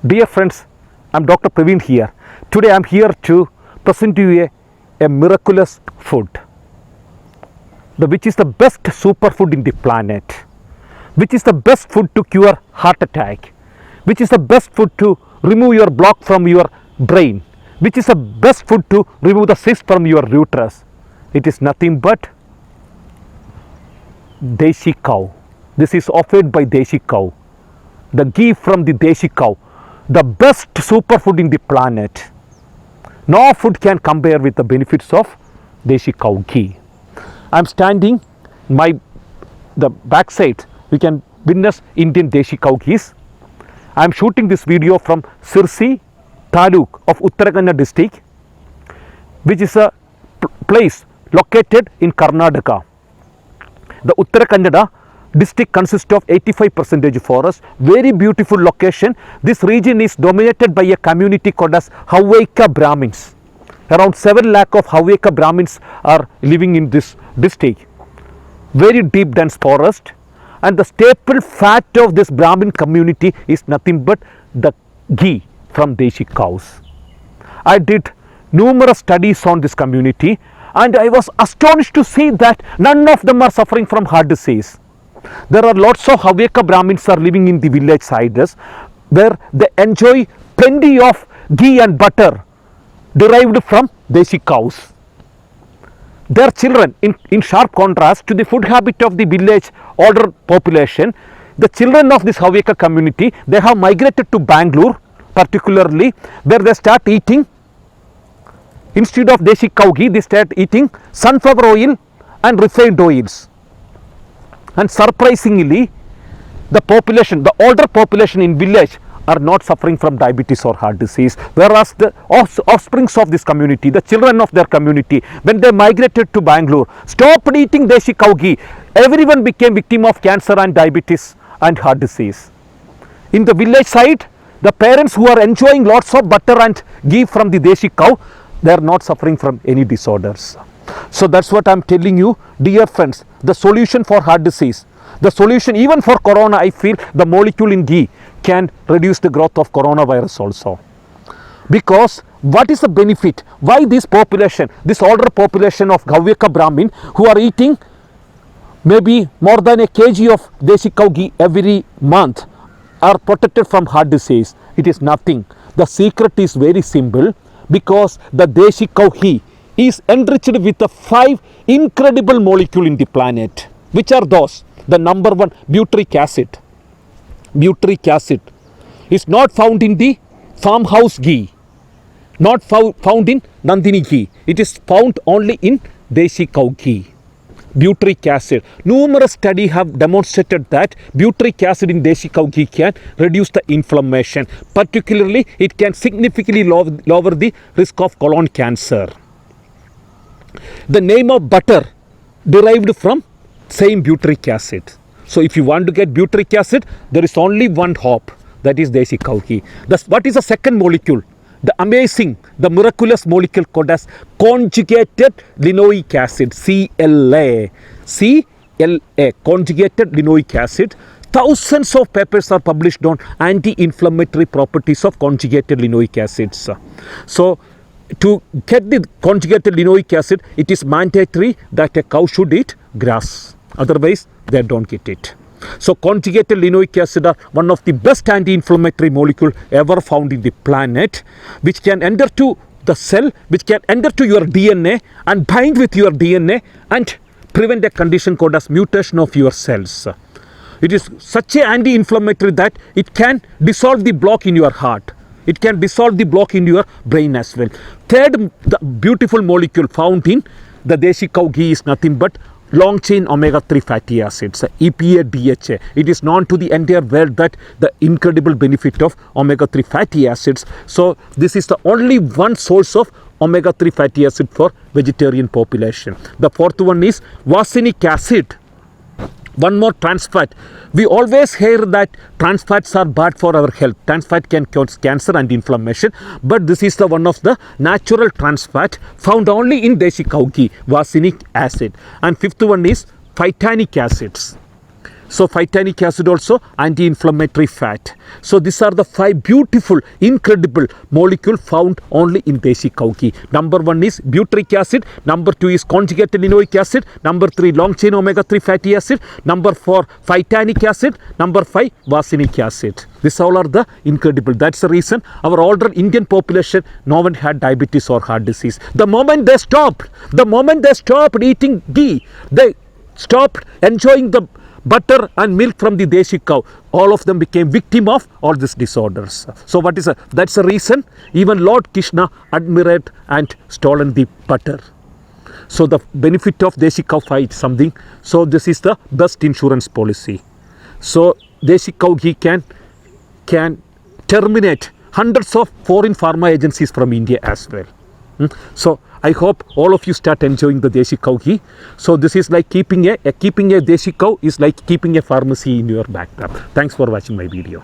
Dear friends, I'm Dr. Praveen here. Today I'm here to present to you a miraculous food, which is the best superfood in the planet, which is the best food to cure heart attack, which is the best food to remove your block from your brain, which is the best food to remove the cyst from your uterus. It is nothing but Deshi cow. This is offered by Deshi cow. The ghee from the Deshi cow, the best superfood in the planet. No food can compare with the benefits of Deshi cow ghee. I am standing the backside. We can witness Indian Deshi cow ghees. I am shooting this video from Sirsi Taluk of Uttara Kannada district, which is a place located in Karnataka. The Uttara Kannada district consists of 85% forest, very beautiful location. This region is dominated by a community called as Haveka Brahmins. Around 7 lakh of Haveka Brahmins are living in this district. Very deep dense forest, and the staple fat of this Brahmin community is nothing but the ghee from Deshi cows. I did numerous studies on this community, and I was astonished to see that none of them are suffering from heart disease. There are lots of Haveka Brahmins are living in the village sides where they enjoy plenty of ghee and butter derived from Deshi cows. Their children, in sharp contrast to the food habit of the village older population, the children of this Haveka community, they have migrated to Bangalore particularly, where they start eating, instead of Deshi cow ghee, they start eating sunflower oil and refined oils. And surprisingly, the older population in village are not suffering from diabetes or heart disease, whereas the offsprings of this community, the children of their community, when they migrated to Bangalore, stopped eating Deshi cow ghee, everyone became victim of cancer and diabetes and heart disease. In the village side, the parents who are enjoying lots of butter and ghee from the Deshi cow, they are not suffering from any disorders. So that's what I'm telling you, dear friends, the solution for heart disease, the solution even for corona, I feel the molecule in ghee can reduce the growth of coronavirus also. Because what is the benefit? Why this population, this older population of Haveka Brahmin who are eating maybe more than a kg of Deshi cow ghee every month are protected from heart disease? It is nothing. The secret is very simple, because the Deshi cow ghee is enriched with the 5 incredible molecules in the planet. Which are those? The number one, butyric acid. Butyric acid is not found in the farmhouse ghee, not found in Nandini ghee. It is found only in Deshi cow ghee. Butyric acid. Numerous studies have demonstrated that butyric acid in Deshi cow ghee can reduce the inflammation. Particularly, it can significantly lower the risk of colon cancer. The name of butter derived from same butyric acid. So if you want to get butyric acid, there is only one hope, that is Deshi cow ghee. What is the second molecule? The amazing, the miraculous molecule called as conjugated linoleic acid, CLA. CLA, conjugated linoleic acid. Thousands of papers are published on anti-inflammatory properties of conjugated linoleic acids. So to get the conjugated linoleic acid, it is mandatory that a cow should eat grass. Otherwise, they don't get it. So conjugated linoleic acid are one of the best anti-inflammatory molecule ever found in the planet, which can enter to the cell, which can enter to your DNA and bind with your DNA and prevent a condition called as mutation of your cells. It is such an anti-inflammatory that it can dissolve the block in your heart. It can dissolve the block in your brain as well. Third, the beautiful molecule found in the Deshi cow ghee is nothing but long chain omega-3 fatty acids, EPA DHA. It is known to the entire world that the incredible benefit of omega-3 fatty acids. So this is the only one source of omega-3 fatty acid for vegetarian population. The fourth one is vasinic acid. One more, trans fat. We always hear that trans fats are bad for our health. Trans fat can cause cancer and inflammation, but this is the one of the natural trans fat found only in Deshi cow ghee, vasinic acid. And fifth one is phytanic acids. So phytanic acid also anti-inflammatory fat. So these are the 5 beautiful, incredible molecule found only in Deshi cow ghee. Number 1 is butyric acid. Number 2 is conjugated linoleic acid. Number 3 long chain omega-3 fatty acid. Number 4 phytanic acid. Number 5 vasinic acid. These all are the incredible. That's the reason our older Indian population, no one had diabetes or heart disease. The moment they stopped eating ghee, they stopped enjoying the butter and milk from the Deshi cow, all of them became victim of all these disorders. So that's the reason even Lord Krishna admired and stolen the butter. So the benefit of Deshi cow fight something. So this is the best insurance policy. So Deshi cow ghee can terminate hundreds of foreign pharma agencies from India as well. So I hope all of you start enjoying the Deshi cow ghee. So this is like keeping a Deshi cow is like keeping a pharmacy in your backyard. Thanks for watching my video.